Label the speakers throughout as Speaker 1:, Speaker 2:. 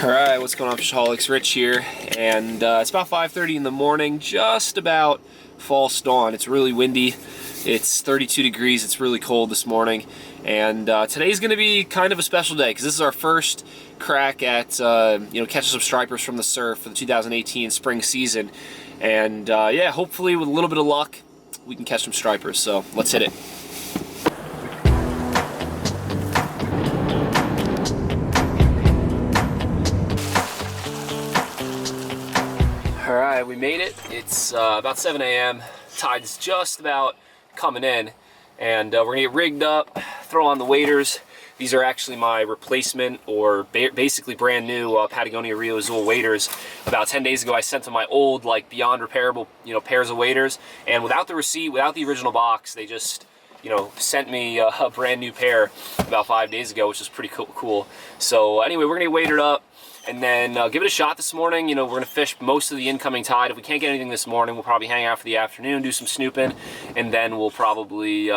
Speaker 1: Alright, what's going on, FishAholics? Rich here, and it's about 5:30 in the morning, just about false dawn. It's really windy, it's 32 degrees, it's really cold this morning, and today's going to be kind of a special day, because this is our first crack at catching some stripers from the surf for the 2018 spring season, and yeah, hopefully with a little bit of luck, we can catch some stripers, so let's hit it. Alright, we made it. It's about 7 a.m. Tide's just about coming in, and we're gonna get rigged up, throw on the waders. These are actually my replacement, or basically brand new Patagonia Rio Azul waders. About 10 days ago, I sent them my old, like, beyond repairable, pairs of waders, and without the receipt, without the original box, they just, sent me a brand new pair about 5 days ago, which is pretty cool. So anyway, we're gonna get wadered up and then give it a shot this morning. We're gonna fish most of the incoming tide. If we can't get anything this morning, we'll probably hang out for the afternoon, do some snooping, and then we'll probably,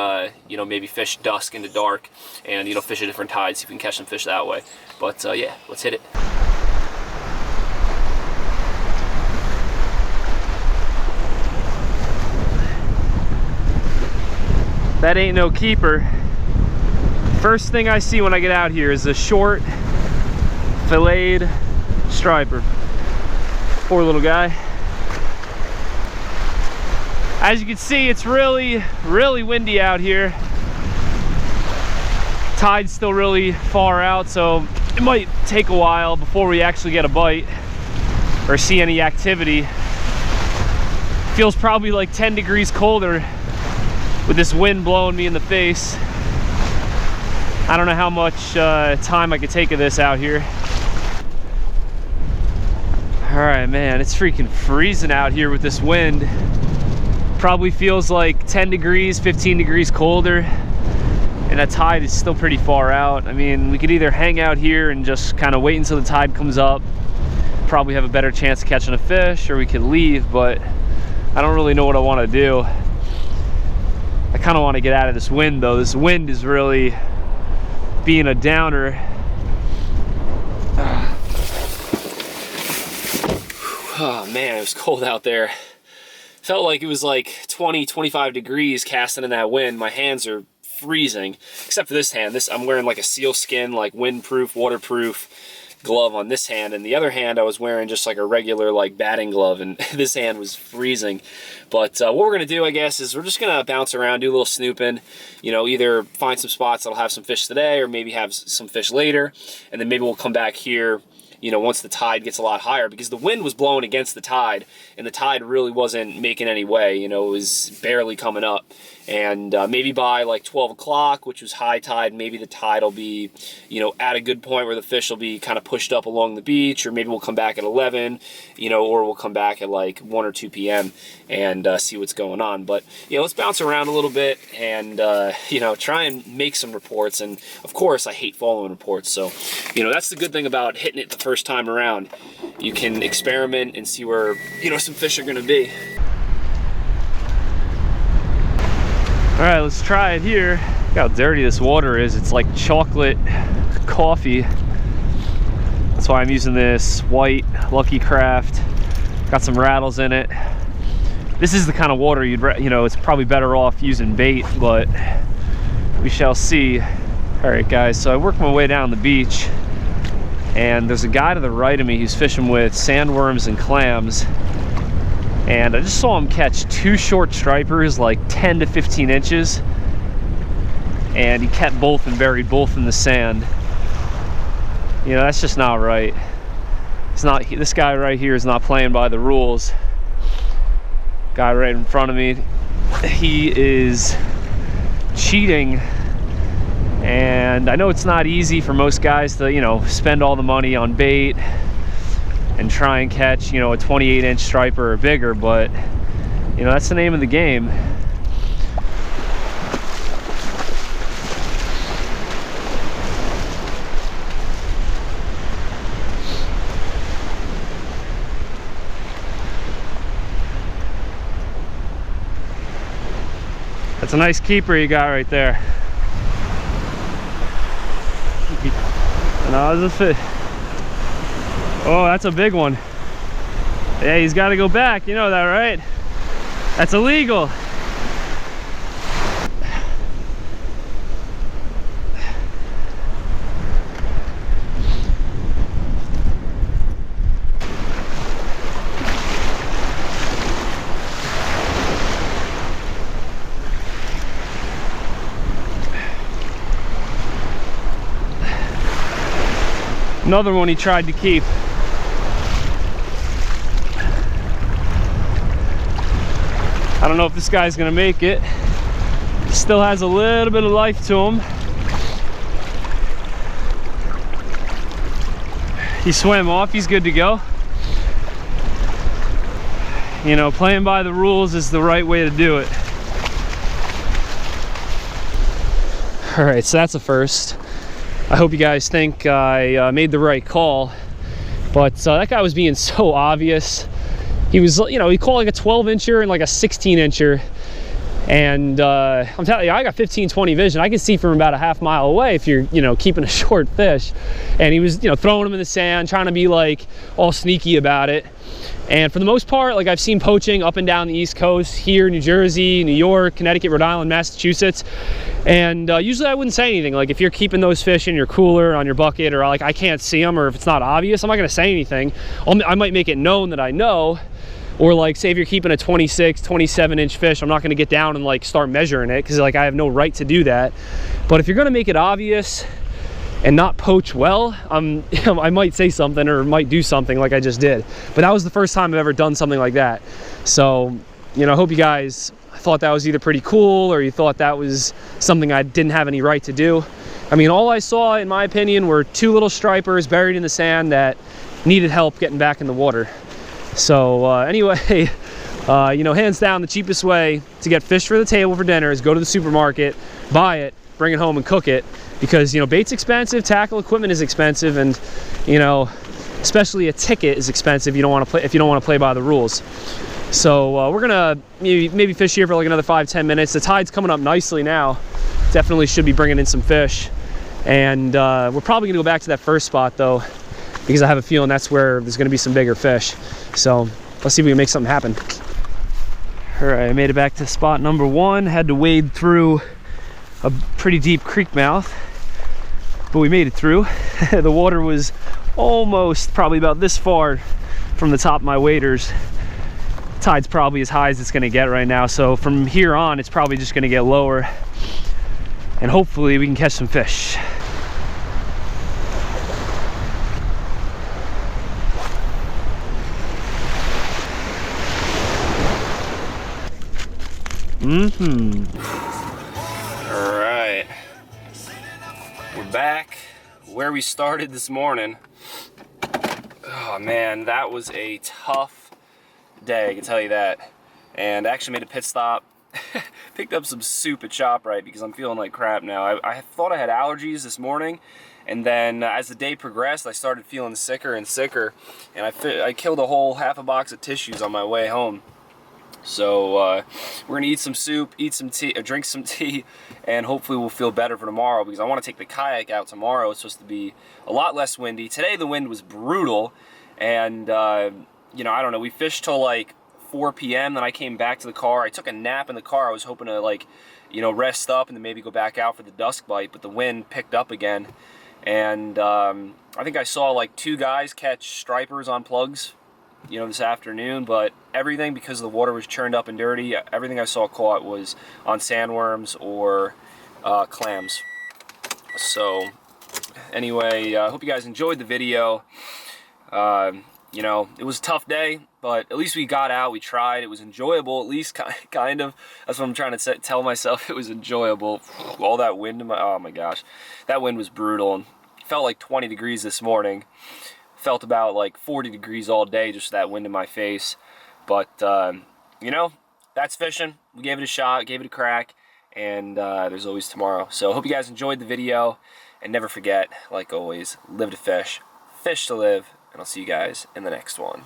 Speaker 1: maybe fish dusk into dark and, fish a different tide, see if we can catch some fish that way. But yeah, let's hit it. That ain't no keeper. First thing I see when I get out here is a short filleted striper. Poor little guy. As you can see, it's really windy out here. Tide's still really far out, so it might take a while before we actually get a bite or see any activity. Feels probably like 10 degrees colder with this wind blowing me in the face. I don't know how much time I could take of this out here. All right, man, it's freaking freezing out here with this wind. Probably feels like 10 degrees, 15 degrees colder, and that tide is still pretty far out. I mean, we could either hang out here and just kind of wait until the tide comes up, probably have a better chance of catching a fish, or we could leave, but I don't really know what I want to do. I kind of want to get out of this wind, though. This wind is really being a downer. Oh man, it was cold out there. Felt like it was like 20, 25 degrees casting in that wind. My hands are freezing, except for this hand. I'm wearing like a sealskin, like windproof, waterproof glove on this hand, and the other hand I was wearing just like a regular like batting glove, and this hand was freezing. But what we're gonna do, I guess, is we're just gonna bounce around, do a little snooping, either find some spots that'll have some fish today or maybe have some fish later, and then maybe we'll come back here once the tide gets a lot higher, because the wind was blowing against the tide and the tide really wasn't making any way. It was barely coming up, and maybe by like 12 o'clock, which was high tide, maybe the tide will be at a good point where the fish will be kind of pushed up along the beach, or maybe we'll come back at 11, or we'll come back at like 1 or 2 p.m. and see what's going on. But let's bounce around a little bit and try and make some reports. And of course I hate following reports, so that's the good thing about hitting it the first time around. You can experiment and see where some fish are going to be. All right, let's try it here. Look how dirty this water is. It's like chocolate coffee. That's why I'm using this white Lucky Craft. Got some rattles in it. This is the kind of water it's probably better off using bait, but we shall see. All right, guys, so I worked my way down the beach, and there's a guy to the right of me who's fishing with sandworms and clams, and I just saw him catch 2 short stripers, like 10 to 15 inches, and he kept both and buried both in the sand. That's just not right. This guy right here is not playing by the rules. Guy right in front of me, he is cheating. And I know it's not easy for most guys to, spend all the money on bait and try and catch, a 28-inch striper or bigger, but, that's the name of the game. That's a nice keeper you got right there. No, it's a fish. Oh, that's a big one. Yeah, he's got to go back. You know that, right? That's illegal. Another one he tried to keep. I don't know if this guy's gonna make it. Still has a little bit of life to him. He swam off, he's good to go. You know, playing by the rules is the right way to do it. All right, so that's a first. I hope you guys think I made the right call, but that guy was being so obvious. He was, you know, he called like a 12-incher and like a 16-incher, and I'm telling you, I got 15-20 vision. I can see from about a half mile away if you're, you know, keeping a short fish. And he was, you know, throwing them in the sand, trying to be like all sneaky about it. And for the most part, like, I've seen poaching up and down the East Coast, here, New Jersey, New York, Connecticut, Rhode Island, Massachusetts. And usually I wouldn't say anything. Like, if you're keeping those fish in your cooler, on your bucket, or like I can't see them, or if it's not obvious, I'm not gonna say anything. I might make it known that I know. Or like, say if you're keeping a 26, 27-inch fish, I'm not gonna get down and like start measuring it, because like I have no right to do that. But if you're gonna make it obvious and not poach well, I might say something or might do something like I just did. But that was the first time I've ever done something like that. So, you know, I hope you guys thought that was either pretty cool, or you thought that was something I didn't have any right to do. I mean, all I saw, in my opinion, were two little stripers buried in the sand that needed help getting back in the water. So anyway, you know, hands down, the cheapest way to get fish for the table for dinner is go to the supermarket, buy it, bring it home and cook it. Because, you know, bait's expensive, tackle equipment is expensive, and, you know, especially a ticket is expensive if you don't want to play by the rules. So we're gonna maybe fish here for like another 5-10 minutes. The tide's coming up nicely now. Definitely should be bringing in some fish. And we're probably gonna go back to that first spot though, because I have a feeling that's where there's gonna be some bigger fish. So let's see if we can make something happen. All right, I made it back to spot number 1. Had to wade through a pretty deep creek mouth, but we made it through. The water was almost probably about this far from the top of my waders. Tide's probably as high as it's gonna get right now, so from here on it's probably just gonna get lower, and hopefully we can catch some fish. All right, we're back where we started this morning. Oh man, that was a tough day, I can tell you that. And I actually made a pit stop, picked up some soup at ShopRite because I'm feeling like crap now. I thought I had allergies this morning, and then as the day progressed, I started feeling sicker and sicker, and I killed a whole half a box of tissues on my way home. So we're gonna eat some soup, eat some tea, drink some tea, and hopefully we'll feel better for tomorrow, because I want to take the kayak out tomorrow. It's supposed to be a lot less windy. Today the wind was brutal, and you know, I don't know, we fished till like 4 p.m. then I came back to the car. I took a nap in the car. I was hoping to, like, you know, rest up and then maybe go back out for the dusk bite, but the wind picked up again, and I think I saw like 2 guys catch stripers on plugs, you know, this afternoon, but everything, because the water was churned up and dirty, everything I saw caught was on sandworms or clams. So anyway, I hope you guys enjoyed the video. You know, it was a tough day, but at least we got out, we tried, it was enjoyable, at least kind of. That's what I'm trying to tell myself, it was enjoyable. All that wind in my, oh my gosh, that wind was brutal, and felt like 20 degrees this morning. Felt about like 40 degrees all day, just that wind in my face. But you know, that's fishing. We gave it a shot, gave it a crack, and there's always tomorrow. So hope you guys enjoyed the video, and never forget, like always, live to fish, fish to live, and I'll see you guys in the next one.